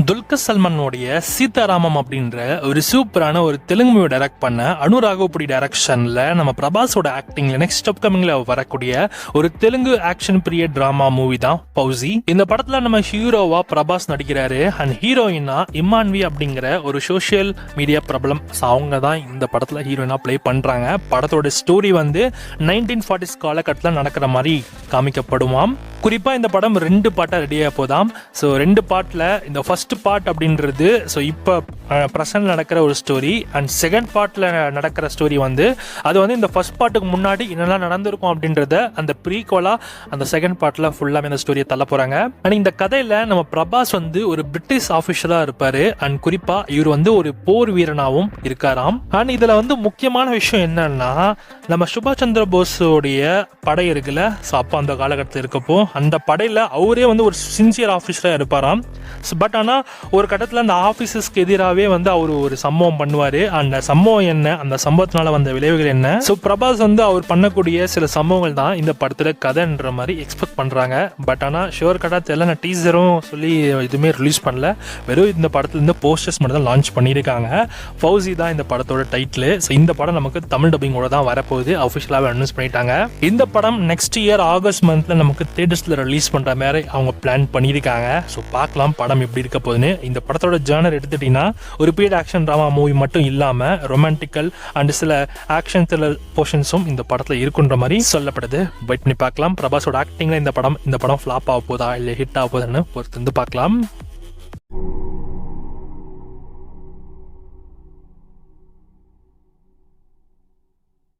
துல்கர் சல்மானோடைய சீதாராமம் அப்படின்ற ஒரு சூப்பரான ஒரு தெலுங்கு மூவி டைரக்ட் பண்ண அனுராகபுடி டைரக்ஷன்ல நம்ம பிரபாஸோட ஆக்டிங்ல நெக்ஸ்ட் அப்கமிங்ல வரக்கூடிய ஒரு Telugu action period drama movie தான் பௌசி. இந்த படத்துல நம்ம ஹீரோவா பிரபாஸ் நடிக்கிறாரு அண்ட் ஹீரோயினா இமான்வி அப்படிங்கிற ஒரு சோசியல் மீடியா பிரபலம். அவங்க தான் இந்த படத்துல ஹீரோயினா பிளே பண்றாங்க. படத்தோட ஸ்டோரி வந்து 1940s காலகட்டத்தில் நடக்கிற மாதிரி காமிக்கப்படுமாம். குறிப்பா இந்த படம் 2 பார்ட்டா ரெடியா போதாம். ஸோ 2 பார்ட்ல இந்த ஃபர்ஸ்ட் பார்ட் அப்படின்றது ஸோ இப்போ ப்ரெசன்ட் நடக்கிற ஒரு ஸ்டோரி அண்ட் செகண்ட் பார்ட்ல நடக்கிற ஸ்டோரி வந்து அது வந்து இந்த ஃபர்ஸ்ட் பார்ட்டுக்கு முன்னாடி என்னெல்லாம் நடந்திருக்கும் அப்படின்றத அந்த ப்ரீக்வலா அந்த செகண்ட் பார்ட்ல ஃபுல்லாமே அந்த ஸ்டோரியை தள்ள போறாங்க. அண்ட் இந்த கதையில நம்ம பிரபாஸ் வந்து ஒரு பிரிட்டிஷ் ஆஃபீஸரா இருப்பாரு அண்ட் குறிப்பா இவர் வந்து ஒரு போர் வீரனாகவும் இருக்காராம். அண்ட் இதுல வந்து முக்கியமான விஷயம் என்னன்னா நம்ம சுபாஷ் சந்திர போஸோடைய படை இருக்குல்ல, ஸோ அப்போ அந்த காலகட்டத்தில் இருக்கப்போ அந்த படையில அவரே வந்து ஒரு சின்சியர் ஆஃபீஸரா இருப்பாராம். பட் ஆனால் ஒரு கட்டத்தில் அந்த ஆஃபீஸர்ஸ்க்கு எதிராகவே வந்து அவர் ஒரு சம்பவம் பண்ணுவார். அந்த சம்பவம் என்ன, அந்த சம்பவத்தினால வந்த விளைவுகள் என்ன, ஸோ பிரபாஸ் வந்து அவர் பண்ணக்கூடிய சில சம்பவங்கள் தான் இந்த படத்தில் கதைன்ற மாதிரி எக்ஸ்பெக்ட் பண்ணுறாங்க. பட் ஆனால் ஷுவர் கட்டா தெரியல, நான் டீசரும் சொல்லி எதுவுமே ரிலீஸ் பண்ணல, வெறும் இந்த படத்துல இருந்து போஸ்டர்ஸ் மட்டும் தான் லான்ச் பண்ணியிருக்காங்க. ஃபௌசி தான் இந்த படத்தோட டைட்டில். ஸோ இந்த படம் நமக்கு தமிழ் டப்பிங்கோட தான் வரப்போகுது, அஃபிஷியலாகவே அனௌன்ஸ் பண்ணிட்டாங்க. இந்த படம் நெக்ஸ்ட் இயர் ஆகஸ்ட் மந்த்ல நமக்கு தியேட்டர்ஸ்ல ரிலீஸ் பண்ற மாதிரி அவங்க பிளான் பண்ணியிருக்காங்க. ஸோ பார்க்கலாம் படம் எப்படி இருக்க போகுதுன்னு. இந்த படத்தோட ஜானர் எடுத்துட்டீங்கன்னா ஒரு பீரியட் ஆக்ஷன் டிராமா மூவி மட்டும் இல்லாம ரொமான்டிக்கல் அண்ட் சில ஆக்ஷன் த்ரில்லர் போர்ஷன்ஸும் இந்த படத்துல இருக்குன்ற மாதிரி சொல்லப்படுது. வெயிட் பண்ணி பார்க்கலாம். பிரபாஸோட ஆக்டிங்ல இந்த படம் ஃபிளாப் ஆக போதா இல்லை ஹிட் ஆக போதான்னு பொறுத்து பார்க்கலாம்.